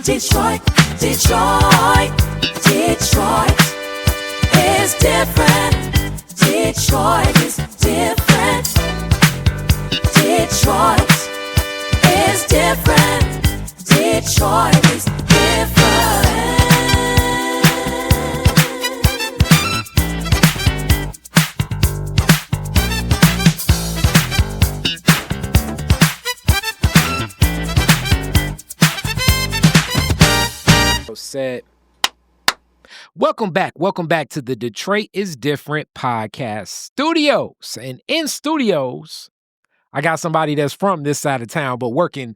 Detroit, Detroit, Detroit is different. Detroit is different. Detroit is different. Detroit is different. Said, welcome back to the Detroit is Different podcast studios. And in studios, I got somebody that's from this side of town, but working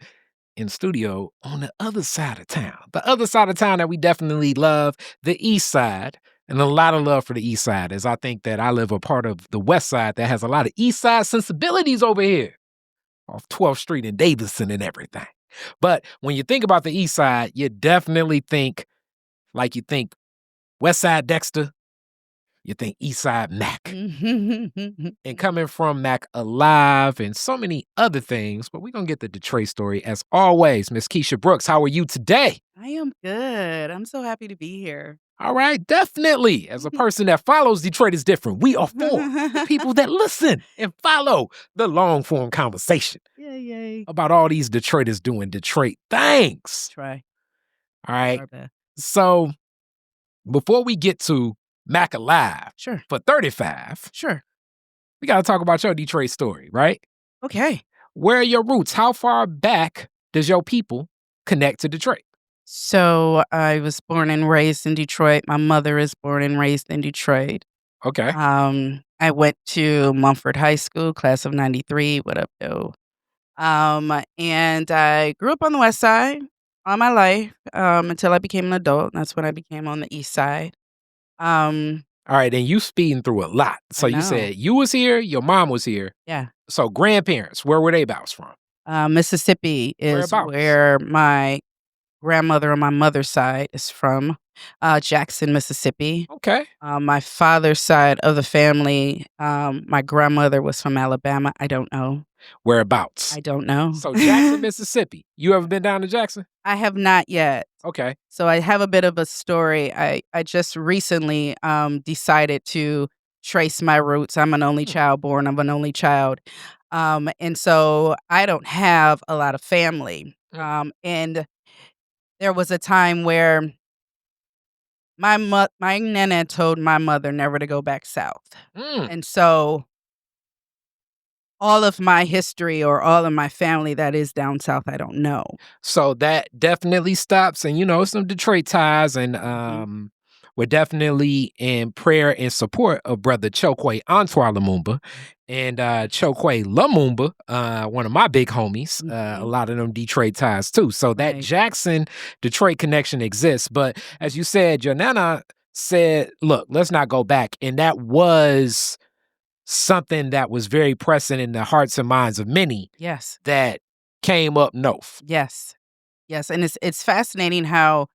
in studio on the other side of town. The other side of town that we definitely love, the east side. And a lot of love for the east side, as I think that I live a part of the west side that has a lot of east side sensibilities over here off 12th Street and Davidson and everything. But when you think about the east side, you definitely think like you think West Side Dexter, you think East Side Mac. And coming from Mack Alive and so many other things, but we're going to get the Detroit story as always. Miss Keisha Brooks, how are you today? I am good. I'm so happy to be here. All right, definitely. As a person that follows Detroit is Different, we are for the people that listen and follow the long-form conversation. Yay. About all these Detroiters doing Detroit things. Try. All right. So before we get to Mack Alive for 35, we got to talk about your Detroit story, right? Okay. Where are your roots? How far back does your people connect to Detroit? So I was born and raised in Detroit. My mother is born and raised in Detroit. Okay. I went to Mumford High School, class of 93. What up, though? And I grew up on the west side all my life until I became an adult. That's when I became on the east side. All right, and you speeding through a lot. So you said you was here, your mom was here. Yeah. So grandparents, where were they bounced from? Mississippi is where my grandmother on my mother's side is from. Jackson, Mississippi. Okay. My father's side of the family, my grandmother was from Alabama. I don't know. Whereabouts? I don't know. So Jackson, Mississippi. You ever been down to Jackson? I have not yet. Okay. So I have a bit of a story. I just recently decided to trace my roots. I'm an only child born of an only child. And so I don't have a lot of family. And there was a time where my nana told my mother never to go back south. And so all of my history or all of my family that is down south, I don't know. So that definitely stops. And, some Detroit ties. And we're definitely in prayer and support of Brother Chokwe Antoine Lumumba and Chokwe Lumumba, one of my big homies. A lot of them Detroit ties, too. So that Jackson-Detroit connection exists. But as you said, your nana said, look, let's not go back. And that was something that was very present in the hearts and minds of many. Yes. That came up north. Yes. And it's fascinating how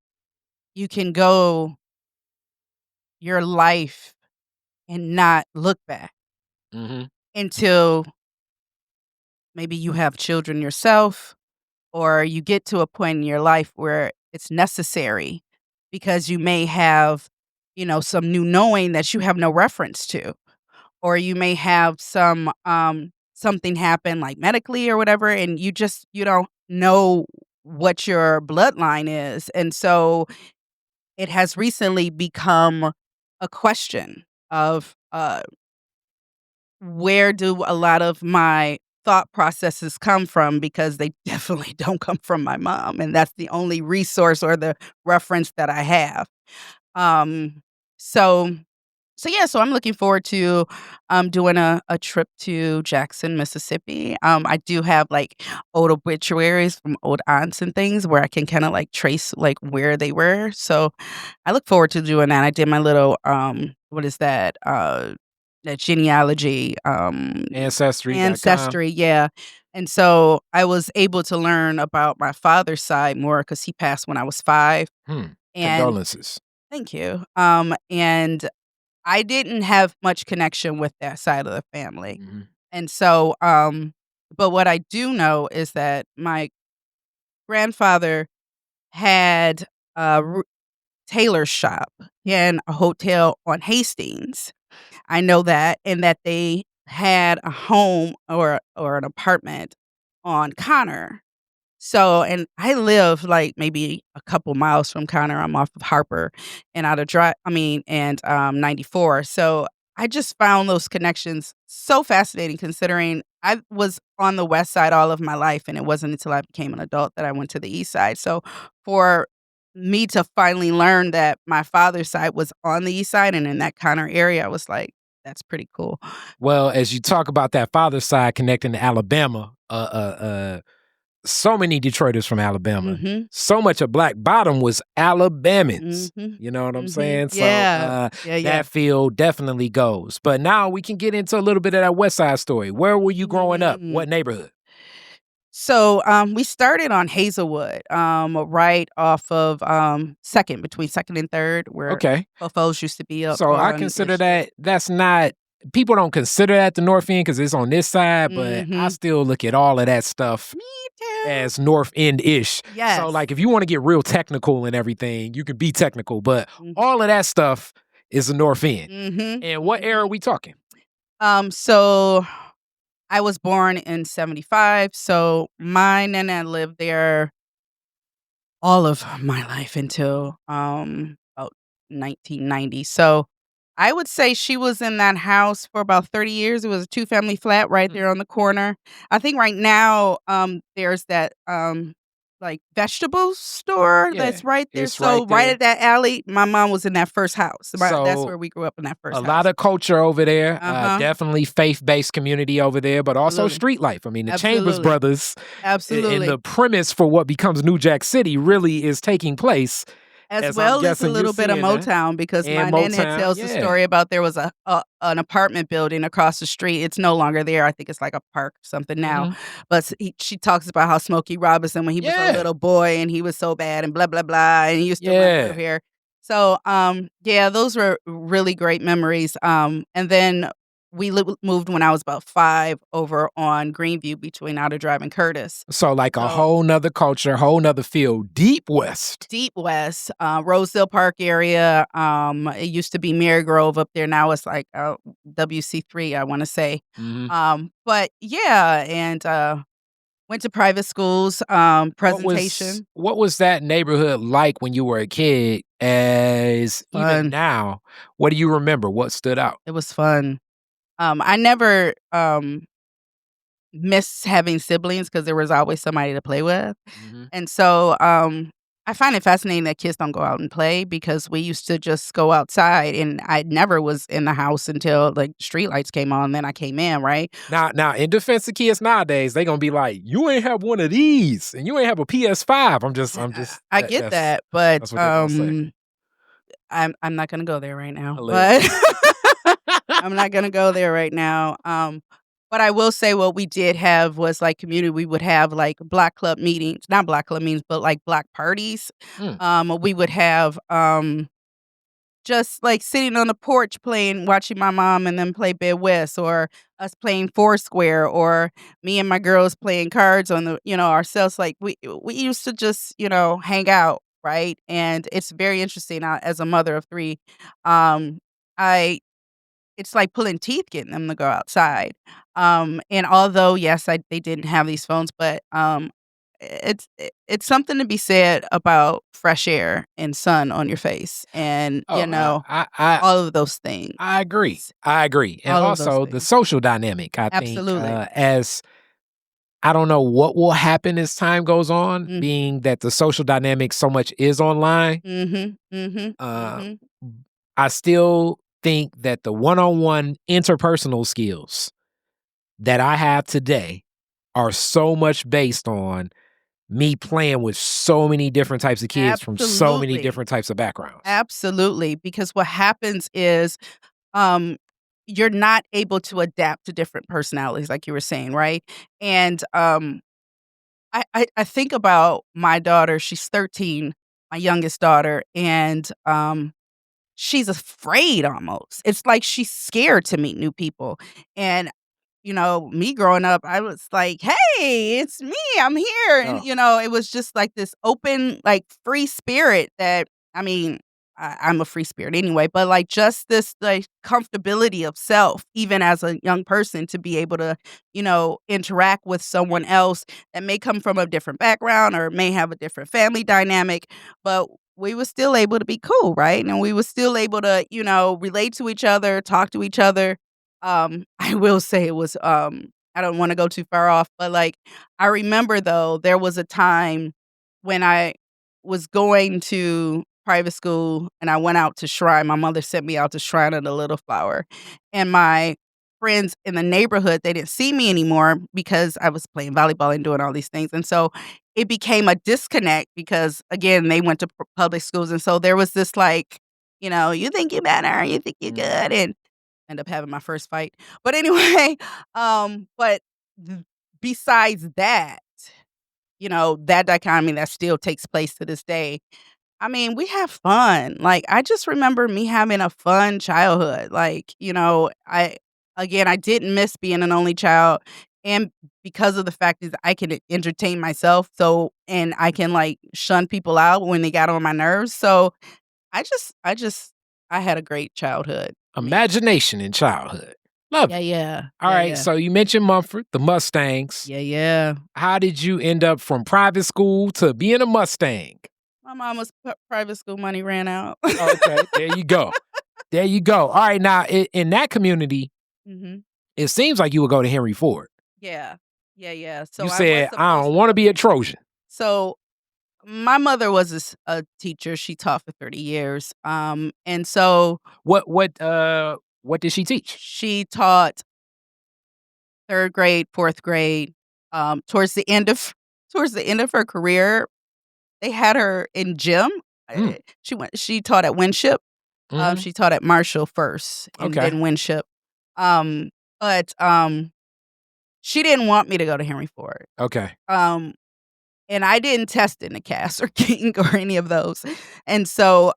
you can go your life and not look back until maybe you have children yourself, or you get to a point in your life where it's necessary because you may have, some new knowing that you have no reference to. Or you may have some something happen like medically or whatever, and you don't know what your bloodline is. And so it has recently become a question of where do a lot of my thought processes come from, because they definitely don't come from my mom. And that's the only resource or the reference that I have. So I'm looking forward to doing a trip to Jackson, Mississippi. I do have old obituaries from old aunts and things where I can kind of trace where they were. So I look forward to doing that. I did my little what is that? That genealogy ancestry, yeah. And so I was able to learn about my father's side more because he passed when I was 5. And condolences. Thank you. And I didn't have much connection with that side of the family. And so, but what I do know is that my grandfather had a tailor shop and a hotel on Hastings. I know that, and that they had a home or an apartment on Connor. So, and I live like maybe a couple miles from Connor. I'm off of Harper and out of 94. So I just found those connections so fascinating, considering I was on the west side all of my life, and it wasn't until I became an adult that I went to the east side. So for me to finally learn that my father's side was on the east side and in that Connor area, I was like, that's pretty cool. Well, as you talk about that father's side connecting to Alabama, so many Detroiters from Alabama. Mhm. So much of Black Bottom was Alabamans. Mhm. You know what I'm Mhm. saying? Yeah. So Yeah. that field definitely goes. But now we can get into a little bit of that West Side story. Where were you growing up? What neighborhood? So, we started on Hazelwood, right off of, between 2nd and 3rd, where Okay. Fofos used to be up So I on consider the that's not, people don't consider that the North End because it's on this side, but I Mhm. still look at all of that stuff Me too. as North End-ish. Yes. So like if you want to get real technical and everything, you can be technical, but Mhm. all of that stuff is the North End. Mhm. And what era are we talking? So I was born in 75, so my nana lived there all of my life until, about 1990. So, I would say she was in that house for about 30 years. It was a two-family flat right there on the corner. I think right now, there's that, like, vegetable store Yeah, that's right there. it's So, right right there. at that alley, my mom was in that first house. That's So where we grew up, in that a first lot house. of culture over there, Uh-huh. definitely faith-based community over there, but also Absolutely. street life. I mean, the Chambers Absolutely. brothers and Absolutely. the premise for what becomes New Jack City really is taking place, As as I'm well as a guessing you're little bit of seeing that. Motown, because my And nana Motown, tells the yeah. story about there was an apartment building across the street. It's no longer there. I think it's like a park or something now. Mhm. But she talks about how Smokey Robinson, when he was a Yeah. little boy and he was so bad and blah, blah, blah, and he used to run Yeah. through here. So, yeah, those were really great memories. And then we moved when I was about 5 over on Greenview between Outer Drive and Curtis. So like a So- whole nother culture, whole nother field, deep west. Deep West, Rosedale Park area. It used to be Marygrove up there. Now it's like WC3, I want to say. Mhm. But yeah, and went to private schools. Presentation. What was that neighborhood like when you were a kid? As even Fun. now, what do you remember? What stood out? It was fun. I never miss having siblings because there was always somebody to play with. Mhm. And so, I find it fascinating that kids don't go out and play, because we used to just go outside, and I never was in the house until like street lights came on. Then I came in, right? Now, in defense of kids nowadays, they gonna be like, "You ain't have one of these, and you ain't have a PS5." I'm just. I get that, but that's what they're gonna say. I'm not gonna go there right now. Hilarious. But I'm not gonna go there right now. But I will say what we did have was like community. We would have like Black club meetings, not Black club meetings, but like Black parties. We would have just like sitting on the porch watching my mom and them play Bed West, or us playing Foursquare, or me and my girls playing cards on ourselves. Like we used to just, hang out, right? And it's very interesting. As a mother of 3, I it's like pulling teeth getting them to go outside. And although, yes, they didn't have these phones, but it's something to be said about fresh air and sun on your face, and Oh, I all of those things. I agree. And All of those also the things. social dynamic. I think Absolutely. as I don't know what will happen as time goes on, Mm. being that the social dynamic so much is online. Mm-hmm. Mm-hmm. Uh, Mm-hmm. I still think that the one-on-one interpersonal skills that I have today are so much based on me playing with so many different types of kids from so many Absolutely. different types of backgrounds. Absolutely. Because what happens is, um, you're not able to adapt to different personalities, like you were saying, right? And I think about my daughter. She's 13, my youngest daughter, and she's afraid almost. It's like she's scared to meet new people. And me growing up, I was like, "Hey, it's me. I'm here." And, it was just like this open, like free spirit that, I mean, I'm a free spirit anyway, but like just this like comfortability of self, even as a young person, to be able to, interact with someone else that may come from a different background or may have a different family dynamic, but we were still able to be cool, right? And we were still able to, relate to each other, talk to each other. I will say it was, I don't wanna go too far off, but, like, I remember, though, there was a time when I was going to private school and I went out to Shrine. My mother sent me out to Shrine of the Little Flower, and my friends in the neighborhood, they didn't see me anymore because I was playing volleyball and doing all these things, and so it became a disconnect because, again, they went to public schools, and so there was this, like, "You think you better, you think you're good," and end up having my first fight. But anyway, but th besides that, that dichotomy that still takes place to this day, I mean, we have fun. Like, I just remember me having a fun childhood. Like, I didn't miss being an only child, and because of the fact is I can entertain myself, and I can, like, shun people out when they got on my nerves, so I had a great childhood. Imagination in childhood. Love Yeah, it. yeah. All Yeah, right, yeah. so you mentioned Mumford, the Mustangs. Yeah, yeah. How did you end up from private school to being a Mustang? My mama's private school money ran out. Okay, there you go. There you go. All right, now in that community, Mhm. it seems like you would go to Henry Ford. Yeah. Yeah, yeah. So You I was said, I supposed don't want to be a Trojan. So my mother was a teacher. She taught for 30 years. And so What did she teach? she taught 3rd grade, 4th grade. Towards the end of her career, they had her in gym. Mm. She taught at Winship. Mhm. She taught at Marshall first and Okay. then Winship. But she didn't want me to go to Henry Ford. Okay. And I didn't test in the Cass or King or any of those. And so,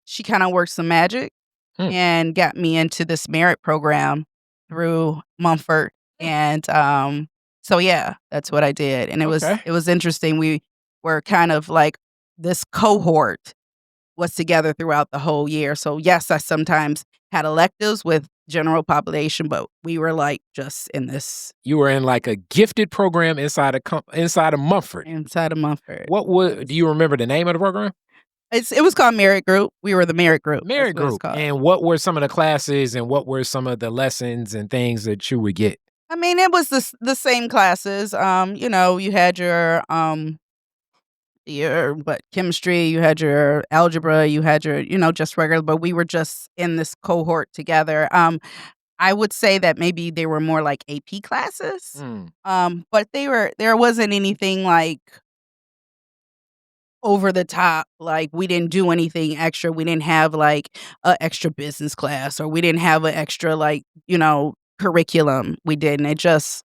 she kinda worked some magic Mm. and got me into this merit program through Mumford, and, so yeah, that's what I did, and Okay. it was interesting. We were kind of like this cohort was together throughout the whole year, so yes, I sometimes had electives with general population, but we were, like, just in this You were in like a gifted program inside of Mumford. inside of Mumford. Do you remember the name of the program? It was called Merit Group. We were the Merit Group. That's Merit what it's Group. called. And what were some of the classes and what were some of the lessons and things that you would get? I mean, it was the same classes. You had your chemistry, you had your algebra, you had your, just regular, but we were just in this cohort together. I would say that maybe they were more like AP classes. Mm. But there wasn't anything like over the top, like, we didn't do anything extra. We didn't have, like, a extra business class, or we didn't have an extra, like, curriculum. We didn't. It just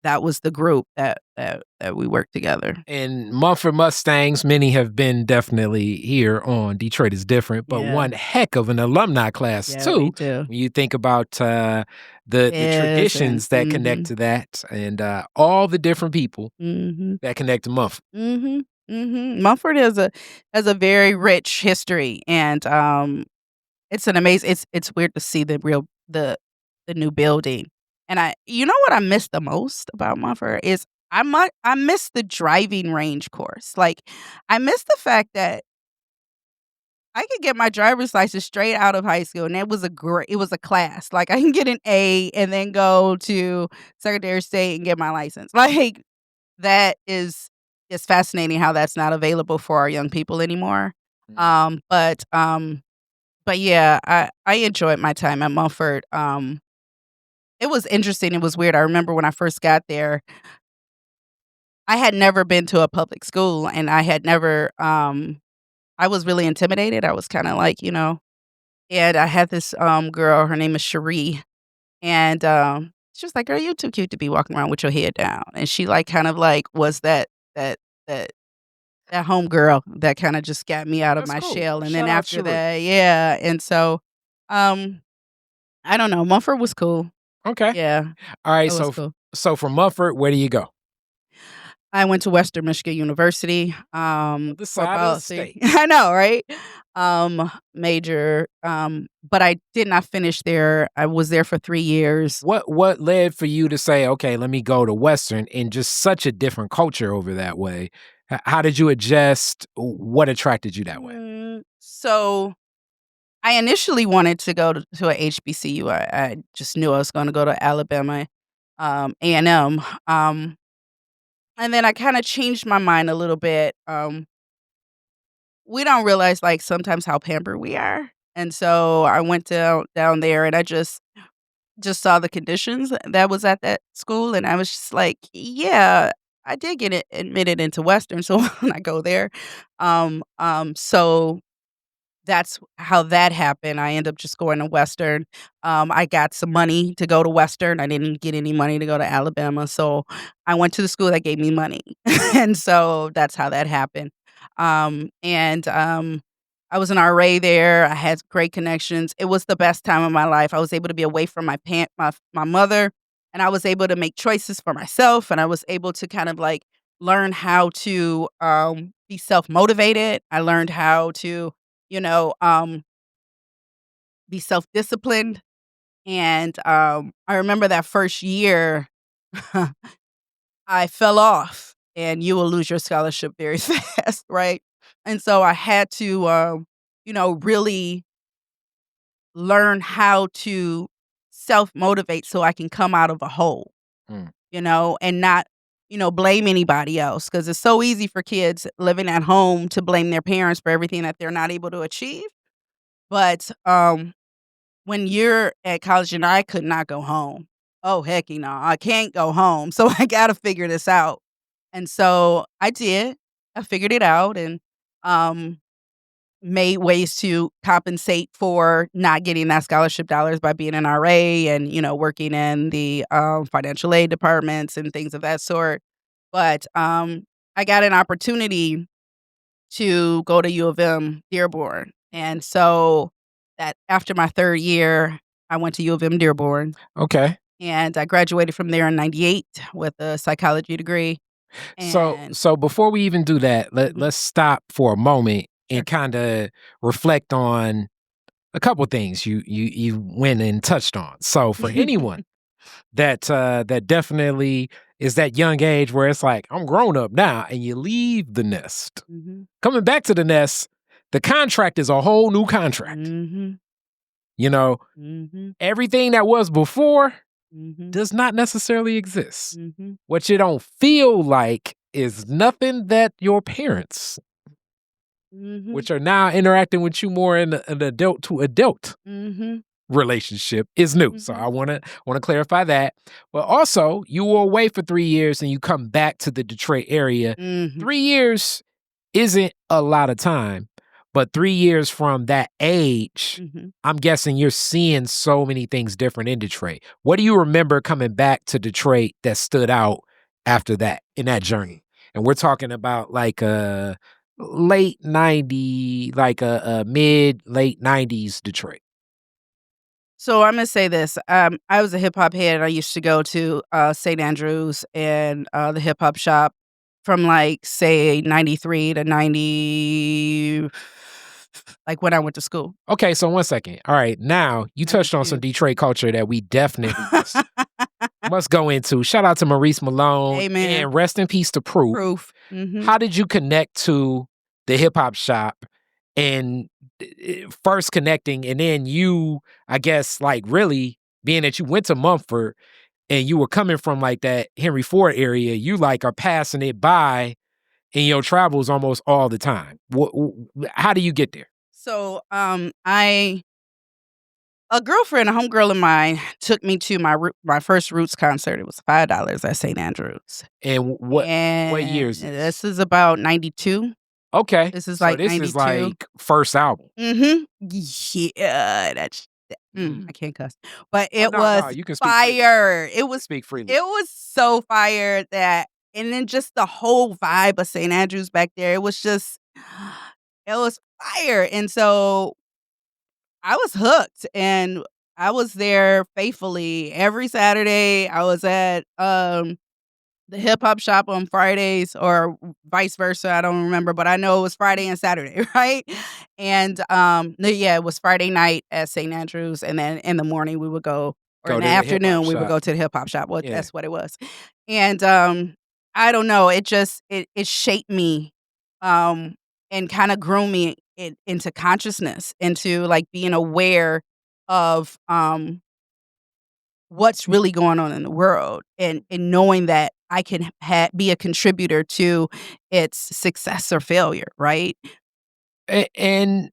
that was the group that we worked together. And Mumford Mustangs, many have been definitely here on Detroit is Different, but Yeah. one heck of an alumni class Yeah, too. we do. When you think about the Yes, traditions that and connect to that and all the different people mhm. that connect to Mumford. Mhm. Mhm. Mumford has a very rich history, and, it's an amazing it's weird to see the new building, and you know what I miss the most about Mumford is I miss the driving range course. Like, I miss the fact that I could get my driver's license straight out of high school, and it was a class. Like, I can get an A and then go to Secretary of State and get my license. Like, that is it's fascinating how that's not available for our young people anymore. But yeah, I enjoyed my time at Mumford. It was interesting, it was weird. I remember when I first got there, I had never been to a public school, and I had never, I was really intimidated. I was kinda like, and I had this, girl, her name is Cherie, and, she was like, "Girl, you too cute to be walking around with your head down," and she, like, kind of, like, was that that that homegirl that kinda just got me out of That's my cool. shell, and then Shout out after Cherie. that, yeah, and so, um, I don't know, Mumford was cool. Okay. Yeah, All right. that was cool. So from Mumford, where do you go? I went to Western Michigan University, Other for side of the about 3 state. I know, right? Major, but I did not finish there. I was there for 3 years. What led for you to say, okay, let me go to Western and just such a different culture over that way? How did you adjust? What attracted you that way? So I initially wanted to go to a HBCU. I just knew I was gonna go to Alabama, A&M, and then I kinda changed my mind a little bit. We don't realize, like, sometimes how pampered we are, and so I went down there, and I just saw the conditions that was at that school, and I was just like, "Yeah, I did get it admitted into Western, so why don't I go there?" So that's how that happened. I ended up just going to Western. I got some money to go to Western. I didn't get any money to go to Alabama, so I went to the school that gave me money, and so that's how that happened. And I was an RA there. I had great connections. It was the best time of my life. I was able to be away from my mother, and I was able to make choices for myself, and I was able to kind of like learn how to be self motivated. I learned how to you know, be self-disciplined, and, I remember that first year, I fell off, and you will lose your scholarship very fast, right? And so I had to, really learn how to self-motivate so I can come out of a hole, Mm. and not, blame anybody else because it's so easy for kids living at home to blame their parents for everything that they're not able to achieve, but, when you're at college and I could not go home. Oh, heck no, I can't go home, so I gotta figure this out. And so I did. I figured it out and, um, made ways to compensate for not getting that scholarship dollars by being an RA and, working in the, financial aid departments and things of that sort. But, I got an opportunity to go to U of M Dearborn. And so that after my 3rd year, I went to U of M Dearborn, Okay. and I graduated from there in '98 with a psychology degree, So and so before we even do that, Mhm. let's stop for a moment Sure. and kind of reflect on a couple things you went and touched on. So for anyone that definitely is that young age where it's like, I'm grown up now, and you leave the nest. Mhm. Coming back to the nest, the contract is a whole new contract. Mhm. You know, Mhm. everything that was before Mhm. does not necessarily exist. Mhm. What you don't feel like is nothing that your parents, Mhm. which are now interacting with you more in an adult to adult Mhm. relationship, is new. So Mhm. I want to clarify that. But also, you were away for 3 years and you come back to the Detroit area. Mhm. 3 years isn't a lot of time, but 3 years from that age, Mhm. I'm guessing you're seeing so many things different in Detroit. What do you remember coming back to Detroit that stood out after that in that journey? And we're talking about like a late 90, like a mid late 90s Detroit. So I'm gonna say this. I was a hip hop head. I used to go to St. Andrews and the hip hop shop from like say 93 to 90, like when I went to school. Okay, so 1 second. All right, now you touched on some 92. Detroit culture that we definitely must go into. Shout out to Maurice Malone Amen. and rest in peace to Proof. Proof. Hmm. How did you connect to the hip hop shop and first connecting and then you, I guess, like really being that you went to Mumford and you were coming from like that Henry Ford area, you like are passing it by in your travels almost all the time. How do you get there? So I a girlfriend, a homegirl of mine, took me to my first Roots concert. It was $5 at St. Andrews, And what year and is this? this is about 92. Okay, This is so like this is 92. like first album. Mhm. Yeah, Mhm. I can't cuss. But Oh it no, was you can speak freely. fire. Speak freely. It was so fire that and then just the whole vibe of St. Andrews back there, it was just it was fire, and so I was hooked, and I was there faithfully every Saturday. I was at the hip hop shop on Fridays or vice versa. I don't remember, but I know it was Friday and Saturday, right? And no, yeah, it was Friday night at St. Andrews, and then in the morning we would go, or in the afternoon we would go to the hip hop shop. Well, that's what it was. And I don't know, it just it shaped me, and kind of grew me into consciousness, into like being aware of what's really going on in the world, and knowing that I can be a contributor to its success or failure, right? And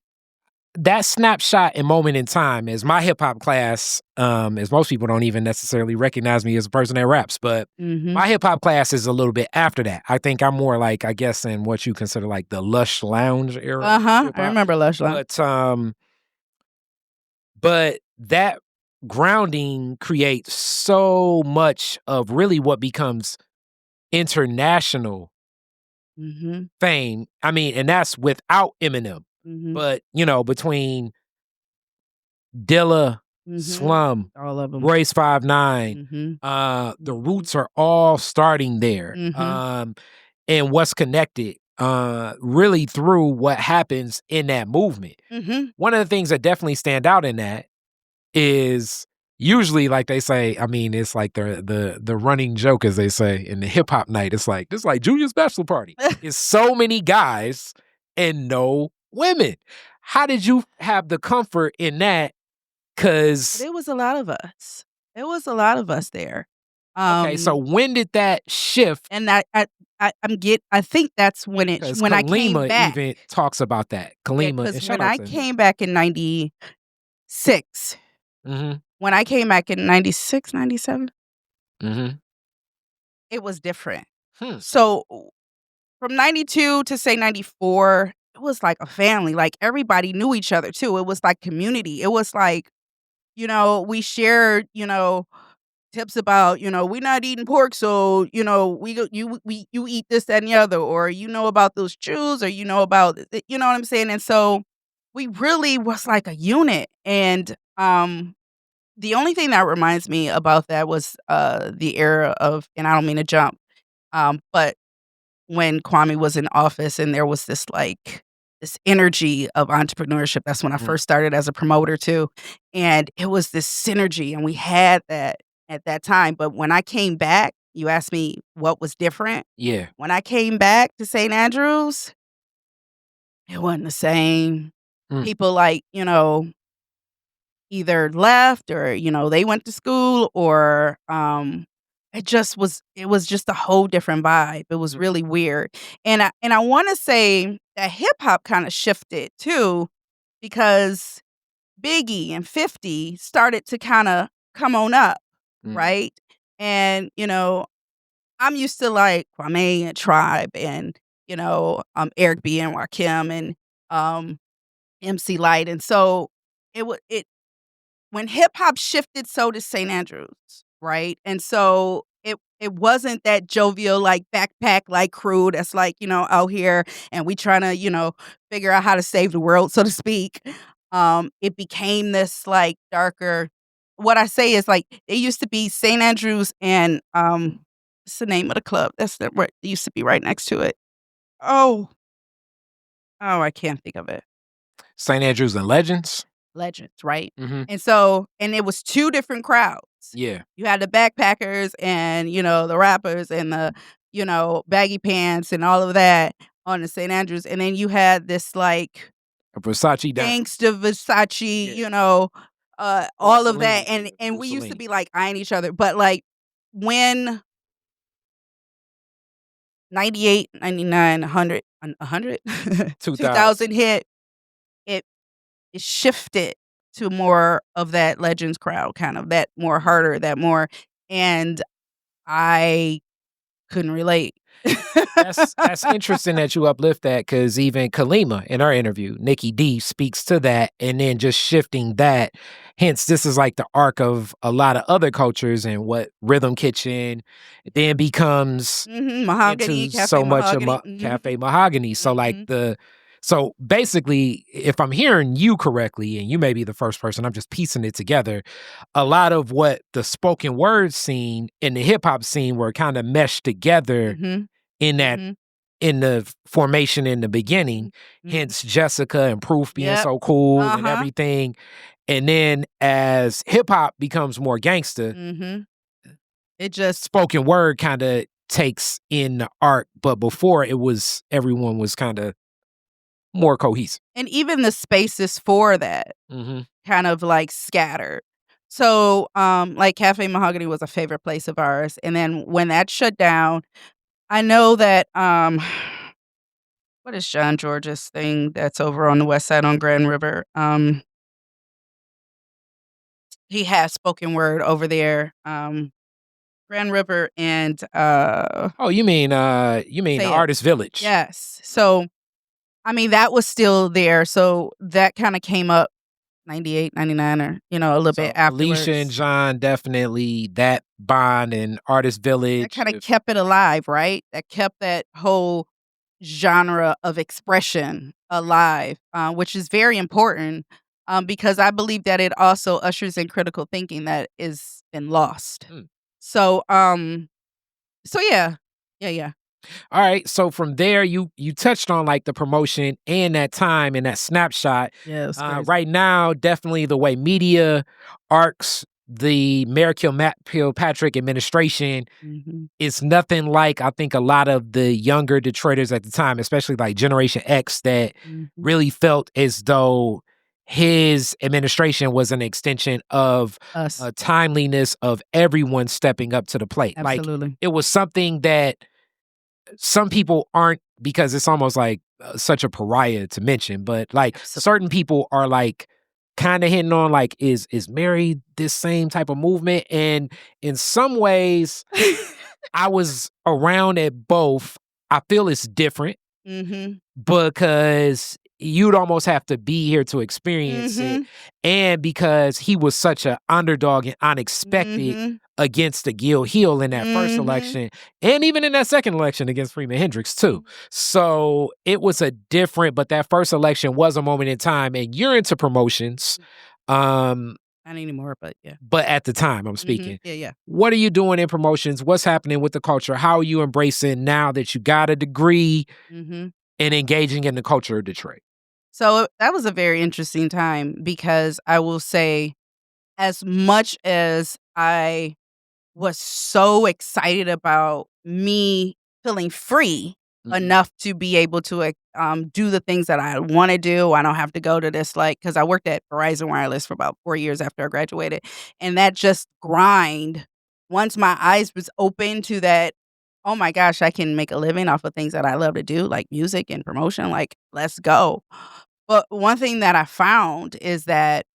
that snapshot and moment in time is my hip hop class, as most people don't even necessarily recognize me as a person that raps, but my hip hop class is a little bit after that. I think I'm more like, I guess, in what you consider like the Lush Lounge era. I remember Lush Lounge. But that grounding creates so much of really what becomes international fame. I mean, and that's without Eminem. But, you know, between Dilla, Slum, all of them, Royce 5'9", the roots are all starting there. And what's connected really through what happens in that movement. One of the things that definitely stand out in that is usually, like they say, I mean, it's like the running joke, as they say, in the hip hop night. It's like, this is like Junior's bachelor party. It's so many guys and no women. How did you have the comfort in that? Because it was a lot of us. It was a lot of us there. Okay, so when did that shift? And I think that's when it when I came back. Even talks about that. Kalima, because when I came back in 96, when I came back in 96, 97, it was different. So from 92 to say 94, it was like a family. Like everybody knew each other too. It was like community. It was like, you know, we shared, you know, tips about, you know, we're not eating pork, so, you know, you eat this, that, and the other, or you know about those Jews, or you know about, you know what I'm saying? And so we really was like a unit. And the only thing that reminds me about that was the era of, and I don't mean to jump, but when Kwame was in office and there was this like this energy of entrepreneurship. That's when I first started as a promoter too. And it was this synergy, and we had that at that time. But when I came back, you asked me what was different. Yeah. When I came back to St. Andrews, it wasn't the same. People like, you know, either left, or, you know, they went to school, or it was just a whole different vibe. It was really weird. And I want to say that hip hop kind of shifted too, because Biggie and 50 started to kind of come on up, right? And, you know, I'm used to like Kwame and Tribe, and, you know, Eric B. and Rakim, and MC Light. And so when hip hop shifted, so did St. Andrews, right? And so it wasn't that jovial, like backpack, like crew that's like, you know, out here and we trying to, you know, figure out how to save the world, so to speak. It became this like darker. What I say is like, it used to be St. Andrews and what's the name of the club? That's the it used to be right next to it. Oh, I can't think of it. St. Andrews and Legends, right? And so, and it was two different crowds. Yeah. You had the backpackers and, you know, the rappers and the, you know, baggy pants and all of that on the St. Andrews. And then you had this like a Versace gangsta Versace, you know, all of that. And we used to be like eyeing each other. But like when 98, 99, 100, 2000 hit, it shifted to more of that Legends crowd, kind of that more harder, that more, and I couldn't relate. That's interesting that you uplift that, because even Kalima in our interview, Nikki D, speaks to that, and then just shifting that. Hence, this is like the arc of a lot of other cultures, and what Rhythm Kitchen then becomes Mahogany, into so much of Cafe Mahogany. So like So basically, if I'm hearing you correctly, and you may be the first person, I'm just piecing it together, a lot of what the spoken word scene and the hip hop scene were kind of meshed together in that in the formation in the beginning, hence Jessica and Proof being so cool and everything. And then as hip hop becomes more gangster, it just spoken word kind of takes in the art. But before it was everyone was kind of more cohesive. And even the spaces for that kind of like scattered. So like Cafe Mahogany was a favorite place of ours. And then when that shut down, I know that what is John George's thing that's over on the west side on Grand River? He has spoken word over there. Grand River and oh, you mean the Artist Village. Yes. So I mean that was still there. So that kind of came up 98, 99 or a little bit afterwards. Alicia and John, definitely that bond and Artist Village. That kind of kept it alive, right? That kept that whole genre of expression alive, which is very important because I believe that it also ushers in critical thinking that is been lost. So, yeah. All right. So from there, you touched on like the promotion and that time and that snapshot. Yeah. Right now, definitely the way media arcs the Mayor Kilpatrick administration is nothing like, I think, a lot of the younger Detroiters at the time, especially like Generation X, that really felt as though his administration was an extension of a timeliness of everyone stepping up to the plate. Absolutely. Like it was something that some people aren't, because it's almost like such a pariah to mention, but like certain people are like kind of hitting on like, is Mary this same type of movement? And in some ways, I was around at both. I feel it's different because you'd almost have to be here to experience it. And because he was such an underdog and unexpected against the Gil Hill in that first election, and even in that second election against Freeman Hendricks too. So it was a different, but that first election was a moment in time, and you're into promotions. Not anymore, but yeah. But at the time, I'm speaking. Yeah. What are you doing in promotions? What's happening with the culture? How are you embracing now that you got a degree and engaging in the culture of Detroit? So that was a very interesting time because I will say, as much as I was so excited about me feeling free enough to be able to do the things that I want to do. I don't have to go to this, like, because I worked at Verizon Wireless for about 4 years after I graduated. And that just grind, once my eyes was open to that, oh my gosh, I can make a living off of things that I love to do, like music and promotion, like, let's go. But one thing that I found is that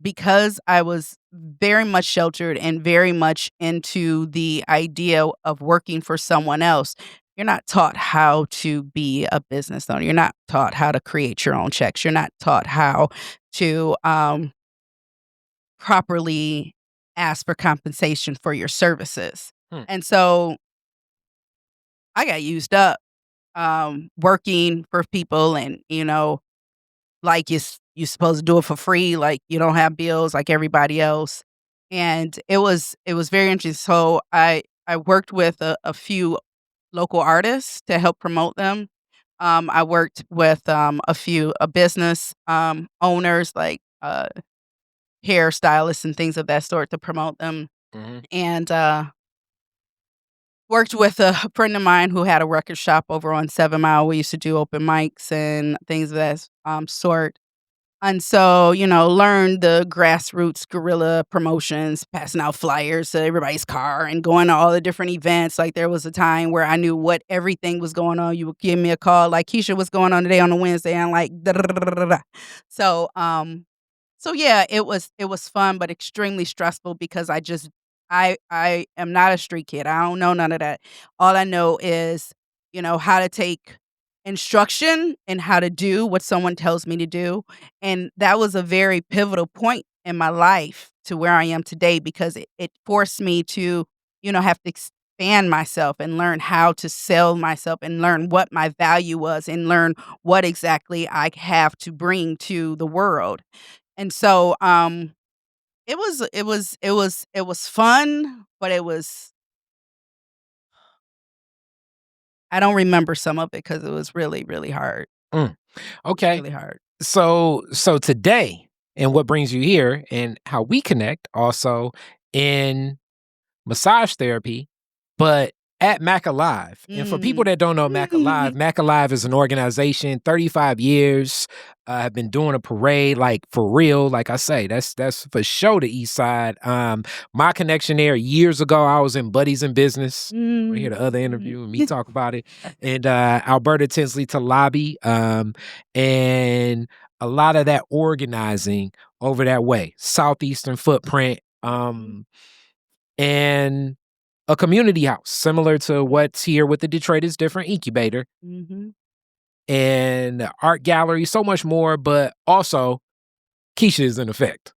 because I was very much sheltered and very much into the idea of working for someone else, you're not taught how to be a business owner. You're not taught how to create your own checks. You're not taught how to properly ask for compensation for your services. And so I got used up working for people, and like you're supposed to do it for free, like you don't have bills like everybody else. And it was very interesting. So I worked with a few local artists to help promote them. I worked with a few business owners, like hairstylists and things of that sort, to promote them. And worked with a friend of mine who had a record shop over on 7 Mile. We used to do open mics and things of that sort. And so, learned the grassroots guerrilla promotions, passing out flyers to everybody's car and going to all the different events. Like, there was a time where I knew what everything was going on. You would give me a call, like, Keisha, what's going on today on a Wednesday? And like, da-da-da-da-da-da. So yeah, it was fun, but extremely stressful because I am not a street kid. I don't know none of that. All I know is, how to take instruction and how to do what someone tells me to do. And that was a very pivotal point in my life to where I am today, because it forced me to, have to expand myself and learn how to sell myself and learn what my value was and learn what exactly I have to bring to the world. And so, it was fun, but I don't remember some of it because it was really, really hard, Okay. really hard. So today, and what brings you here, and how we connect, also in massage therapy, but at Mack Alive. And for people that don't know Mack Alive is an organization, 35 years, have been doing a parade, like for real. Like I say, that's for sure the East Side. My connection there years ago, I was in Buddies in Business. We hear the other interview and me talk about it. And Alberta Tinsley to lobby. And a lot of that organizing over that way, Southeastern footprint. And a community house, similar to what's here with the Detroit is Different incubator, and art gallery, so much more, but also Keisha is in effect,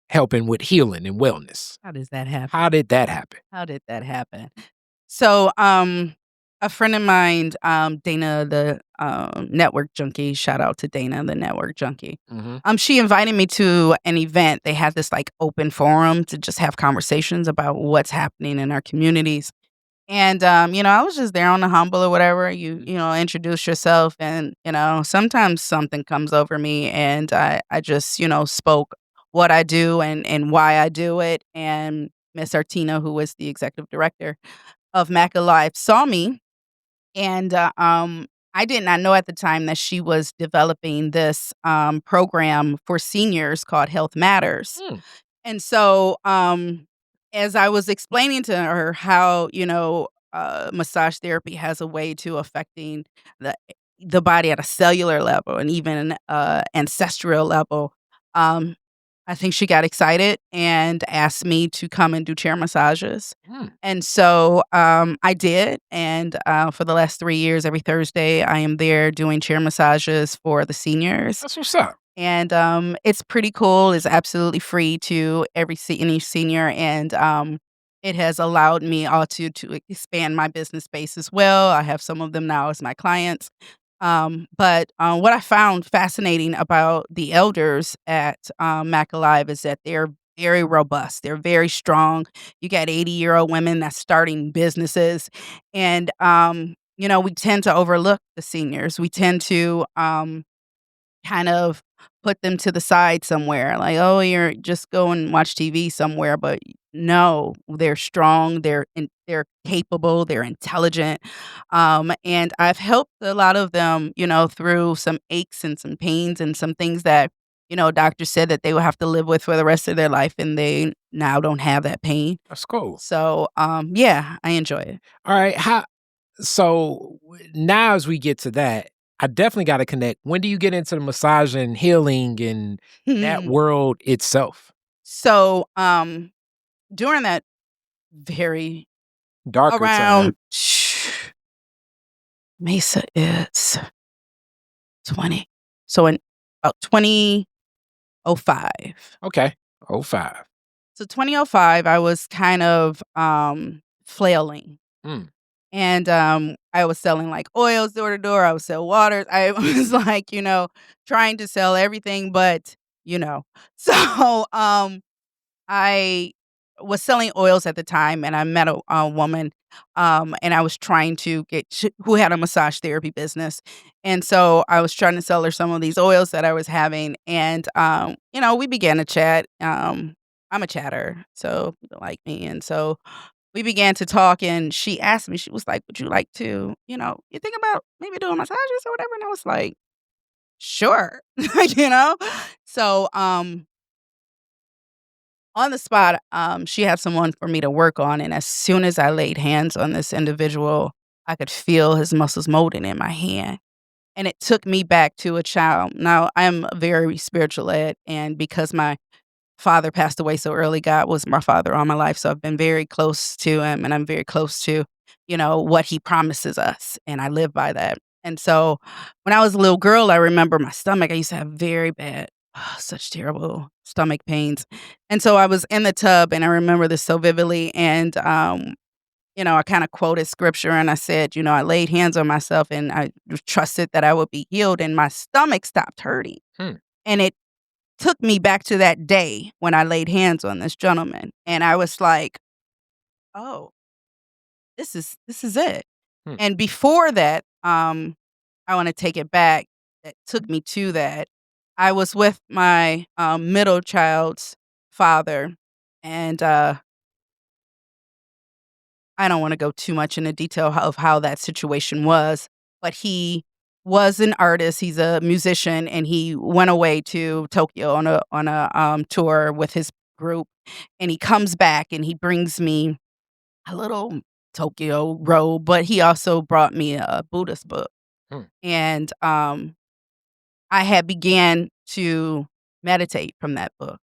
helping with healing and wellness. How does that happen? How did that happen? How did that happen? So, a friend of mine, Dana, the network junkie, shout out to Dana, the network junkie. She invited me to an event. They had this like open forum to just have conversations about what's happening in our communities. And I was just there on the humble or whatever. You introduce yourself, and sometimes something comes over me, and I just spoke what I do and why I do it. And Miss Artina, who was the executive director of Mack Alive, saw me, and I did not know at the time that she was developing this program for seniors called Health Matters. And so, as I was explaining to her how, massage therapy has a way to affecting the body at a cellular level and even ancestral level, I think she got excited and asked me to come and do chair massages. And so I did. And for the last 3 years, every Thursday, I am there doing chair massages for the seniors. That's what's up. And it's pretty cool. It's absolutely free to any senior. And it has allowed me also to expand my business base as well. I have some of them now as my clients. But what I found fascinating about the elders at Mack Alive is that they're very robust. They're very strong. You got 80-year-old women that's starting businesses. And, we tend to overlook the seniors. We tend to kind of put them to the side somewhere, like, oh, you're just go and watch TV somewhere. But no, they're strong, they're capable, they're intelligent. And I've helped a lot of them, through some aches and some pains and some things that, doctors said that they will have to live with for the rest of their life, and they now don't have that pain. That's cool. So, yeah, I enjoy it. All right. So now as we get to that, I definitely got to connect. When do you get into the massage and healing and that world itself? So, during that very darker around time. Mesa is 20. So in about 2005. Okay. 05. So 2005, I was kind of flailing. And I was selling like oils door to door. I would sell waters. I was like, trying to sell everything, but So I was selling oils at the time, and I met a woman, and I was trying to who had a massage therapy business. And so I was trying to sell her some of these oils that I was having. And, we began to chat. I'm a chatter, so people like me. And so we began to talk, and she asked me, she was like, would you like to, you think about maybe doing massages or whatever? And I was like, sure, So, on the spot, she had someone for me to work on, and as soon as I laid hands on this individual, I could feel his muscles molding in my hand, and it took me back to a child. Now, I'm very spiritual ed, and because my father passed away so early, God was my father all my life, so I've been very close to him, and I'm very close to, what he promises us, and I live by that. And so, when I was a little girl, I remember my stomach, I used to have very bad such terrible stomach pains. And so I was in the tub, and I remember this so vividly. And, I kind of quoted scripture and I said, I laid hands on myself and I trusted that I would be healed and my stomach stopped hurting. And it took me back to that day when I laid hands on this gentleman. And I was like, oh, this is it. And before that, I want to take it back. That took me to that. I was with my middle child's father, and I don't want to go too much into detail of how that situation was, but he was an artist. He's a musician, and he went away to Tokyo on a tour with his group, and he comes back and he brings me a little Tokyo robe, but he also brought me a Buddhist book. And I had began to meditate from that book.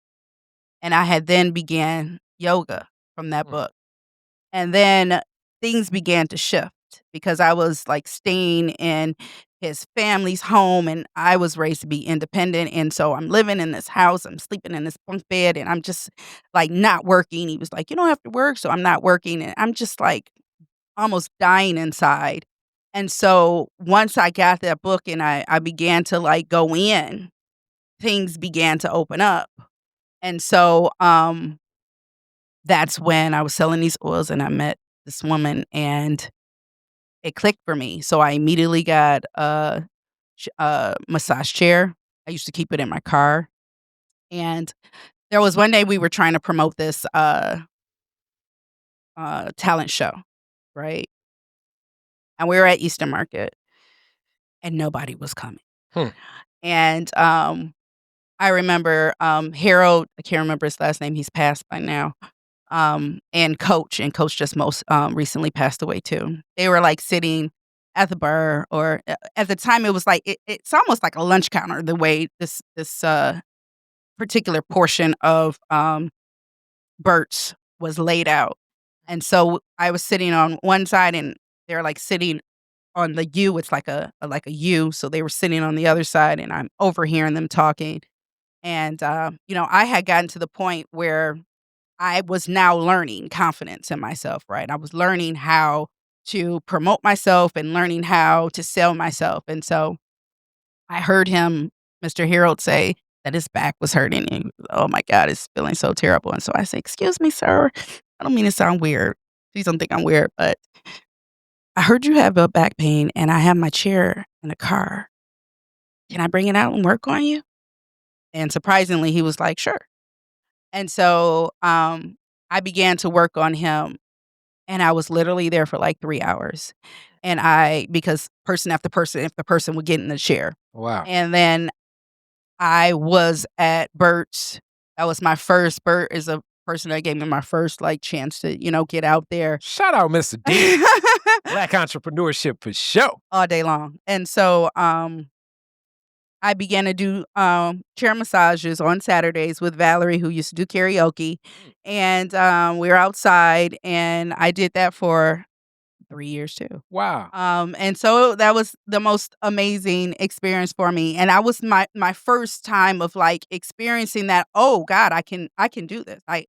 And I had then began yoga from that book. And then things began to shift because I was like staying in his family's home and I was raised to be independent. And so I'm living in this house, I'm sleeping in this bunk bed and I'm just like not working. He was like, you don't have to work. So I'm not working. And I'm just like almost dying inside. And so once I got that book and I began to like go in, things began to open up. And so that's when I was selling these oils and I met this woman and it clicked for me. So I immediately got a massage chair. I used to keep it in my car. And there was one day we were trying to promote this talent show, right? And we were at Eastern Market and nobody was coming. And I remember Harold, I can't remember his last name, he's passed by now. And Coach just most recently passed away too. They were like sitting at the bar, or at the time it was like it's almost like a lunch counter the way this particular portion of Burt's was laid out. And so I was sitting on one side and they're like sitting on the U. It's like a U. So they were sitting on the other side and I'm overhearing them talking. And I had gotten to the point where I was now learning confidence in myself, right? I was learning how to promote myself and learning how to sell myself. And so I heard him, Mr. Harold, say that his back was hurting. And oh my God, it's feeling so terrible. And so I say, excuse me, sir. I don't mean to sound weird. Please don't think I'm weird, but I heard you have a back pain and I have my chair in the car. Can I bring it out and work on you? And surprisingly, he was like, sure. And so I began to work on him and I was literally there for like 3 hours. And because person after person, if the person would get in the chair. Wow. And then I was at Burt's. That was my first. Burt is a person that gave me my first like chance to, get out there. Shout out Mr. D. Black entrepreneurship for sure. All day long. And so I began to do chair massages on Saturdays with Valerie, who used to do karaoke. And we were outside, and I did that for 3 years too. Wow. And so that was the most amazing experience for me. And that was my first time of like experiencing that, oh God, I can do this. I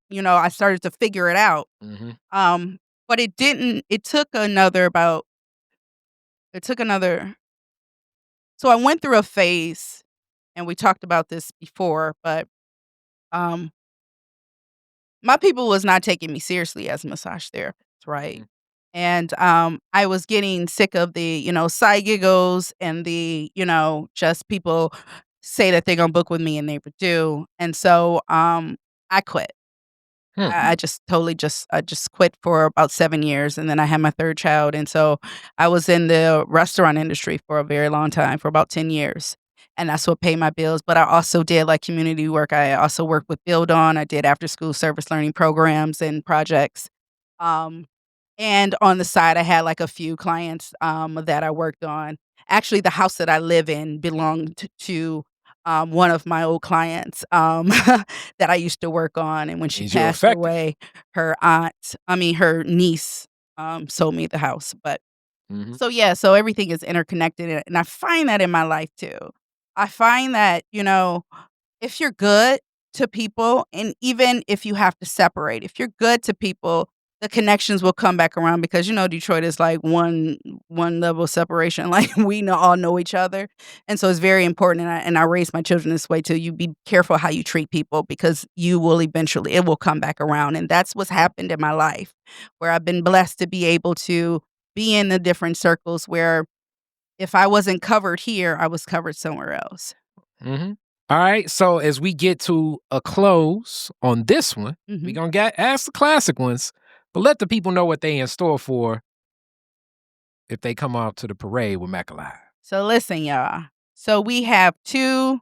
started to figure it out. But it took another so I went through a phase, and we talked about this before, but my people was not taking me seriously as a massage therapist, right? And I was getting sick of the, side giggles and the, just people say that they're going to book with me and never do. And so I quit. I just quit for about 7 years. And then I had my third child. And so I was in the restaurant industry for a very long time, for about 10 years. And that's what paid my bills. But I also did like community work. I also worked with Build On. I did after school service learning programs and projects. And on the side, I had like a few clients that I worked on. Actually, the house that I live in belonged to one of my old clients that I used to work on. And when she passed away, her niece sold me the house. But so everything is interconnected. And I find that in my life too. I find that, if you're good to people, and even if you have to separate, if you're good to people, the connections will come back around because, Detroit is like one level of separation. Like we all know each other. And so it's very important. And I raise my children this way too. You be careful how you treat people because it will come back around. And that's what's happened in my life, where I've been blessed to be able to be in the different circles where if I wasn't covered here, I was covered somewhere else. Mm-hmm. All right, so as we get to a close on this one, we're going to ask the classic ones, but let the people know what they in store for if they come out to the parade with Mack Alive. So listen, y'all. So we have 2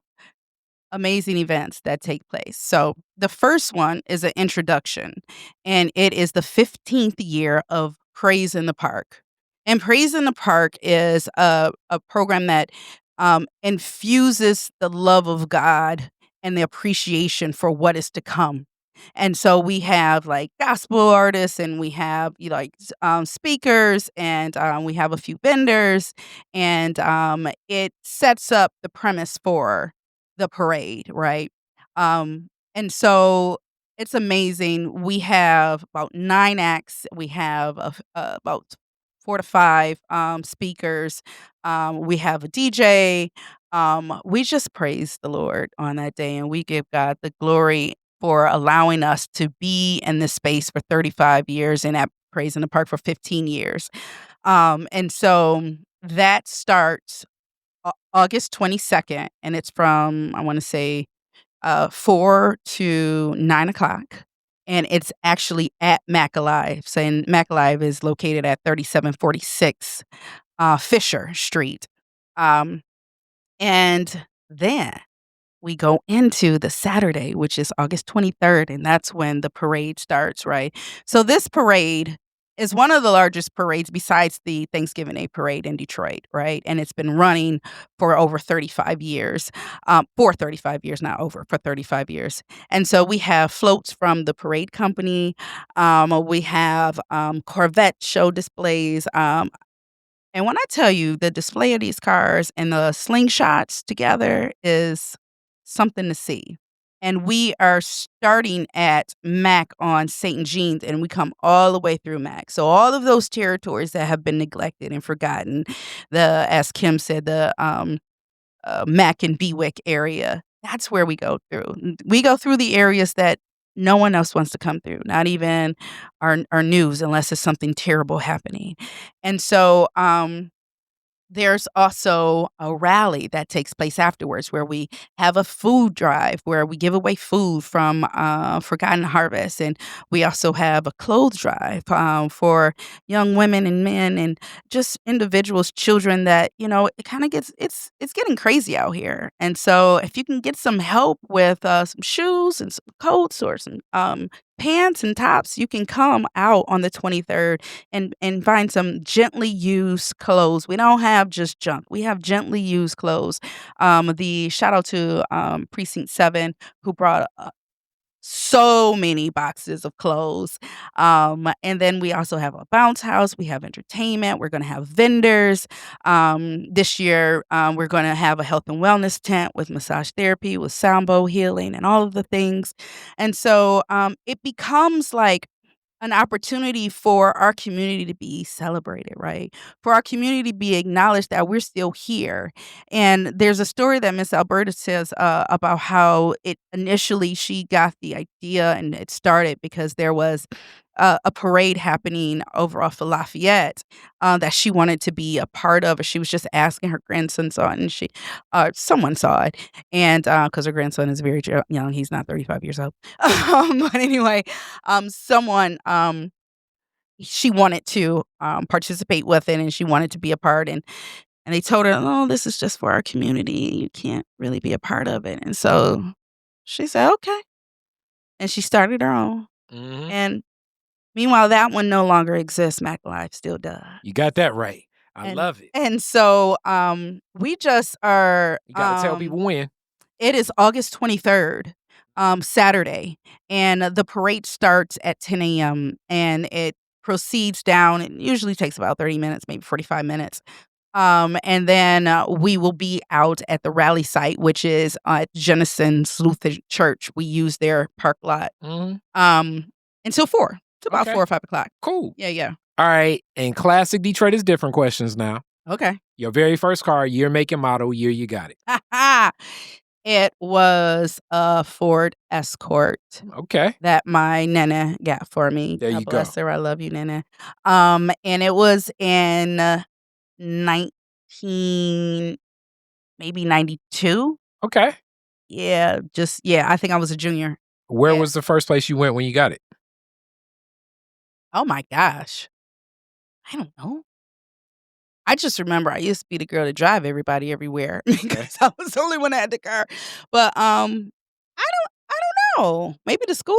amazing events that take place. So the first one is an introduction, and it is the 15th year of Praise in the Park. And Praise in the Park is a program that infuses the love of God and the appreciation for what is to come. And so we have like gospel artists, and we have speakers, and we have a few vendors, and it sets up the premise for the parade, right? And so it's amazing. We have about 9 acts. We have about 4 to 5 speakers. We have a DJ. We just praise the Lord on that day, and we give God the glory for allowing us to be in this space for 35 years and at Praise in the Park for 15 years. And so that starts August 22nd, and it's from, I want to say, 4 to 9 o'clock. And it's actually at Mack Alive. So Mack Alive is located at 3746 Fisher Street. And then we go into the Saturday, which is August 23rd, and that's when the parade starts, right? So this parade is one of the largest parades besides the Thanksgiving Day parade in Detroit, right? And it's been running for over 35 years, for 35 years, not over, for 35 years. And so we have floats from the parade company. We have Corvette show displays. And when I tell you the display of these cars and the slingshots together is something to see. And we are starting at Mack on St. Jean's, and we come all the way through Mack. So all of those territories that have been neglected and forgotten, as Kim said, the Mack and Bewick area, that's where we go through. We go through the areas that no one else wants to come through, not even our news, unless it's something terrible happening. And so there's also a rally that takes place afterwards where we have a food drive where we give away food from Forgotten Harvest. And we also have a clothes drive for young women and men and just individuals, children that, it kind of it's getting crazy out here. And so if you can get some help with some shoes and some coats or some pants and tops, you can come out on the 23rd and find some gently used clothes. We don't have just junk. We have gently used clothes. The shout out to Precinct 7 who brought so many boxes of clothes. And then we also have a bounce house. We have entertainment. We're going to have vendors. This year, we're going to have a health and wellness tent with massage therapy, with sound bowl healing and all of the things. And so it becomes like an opportunity for our community to be celebrated, right? For our community to be acknowledged that we're still here. And there's a story that Miss Alberta says about how she got the idea and it started because there was a parade happening over off of Lafayette that she wanted to be a part of. Or she was just asking, her grandson saw it, and someone saw it. And because her grandson is very young, he's not 35 years old. But anyway, someone, she wanted to participate with it, and she wanted to be a part. And they told her, oh, this is just for our community. You can't really be a part of it. And so she said, okay. And she started her own. Mm-hmm. And meanwhile, that one no longer exists. Mack Alive still does. You got that right. I love it. And so we just are... You got to tell people when. It is August 23rd, Saturday. And the parade starts at 10 a.m. and it proceeds down. It usually takes about 30 minutes, maybe 45 minutes. And then we will be out at the rally site, which is at Jennison's Lutheran Church. We use their park lot until 4. It's about 4 or 5 o'clock. Cool. Yeah. All right. And classic Detroit is different questions now. Okay. Your very first car, year, make, and model, year you got it. It was a Ford Escort. Okay. That my Nana got for me. There you God bless go. her. I love you, Nana. And it was in 92. Okay. Yeah, I think I was a junior. Where was the first place you went when you got it? Oh my gosh. I don't know. I just remember I used to be the girl to drive everybody everywhere because I was the only one that had the car. But I don't know. Maybe the school?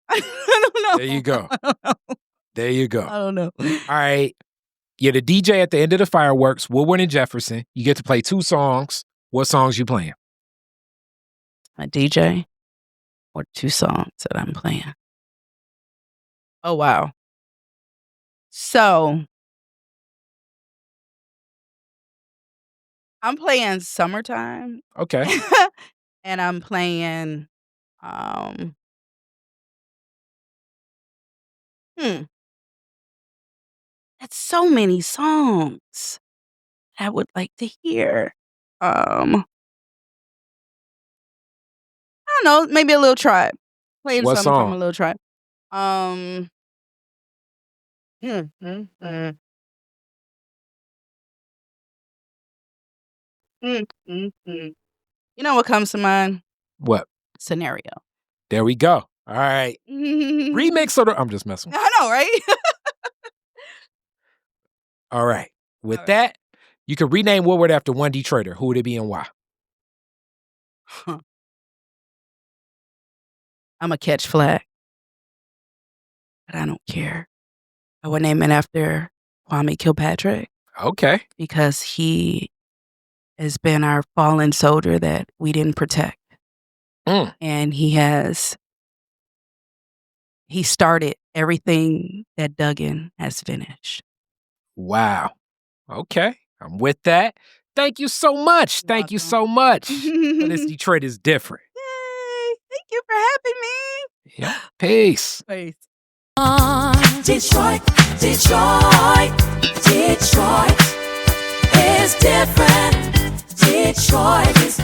I don't know. There you go. There you go. I don't know. All right. You're the DJ at the end of the fireworks, Woodward and Jefferson. You get to play 2 songs. What songs you playing? A DJ or 2 songs that I'm playing. Oh, wow. So I'm playing Summertime. Okay. And I'm playing that's so many songs I would like to hear. I don't know, maybe a Little Tribe. Playing What something song? from a Little Tribe. You know what comes to mind? What? Scenario. There we go. All right. Remix or I'm just messing. I know, right? All right. With that, you could rename Woodward after one Detroiter. Who would it be and why? I'm a catch flag. But I don't care. I would name it after Kwame Kilpatrick. Okay. Because he has been our fallen soldier that we didn't protect. And he started everything that Duggan has finished. Wow. Okay. I'm with that. Thank you so much. Thank you so much. This Detroit is different. Yay. Thank you for having me. Yeah. Peace. Peace. Detroit is different. Detroit is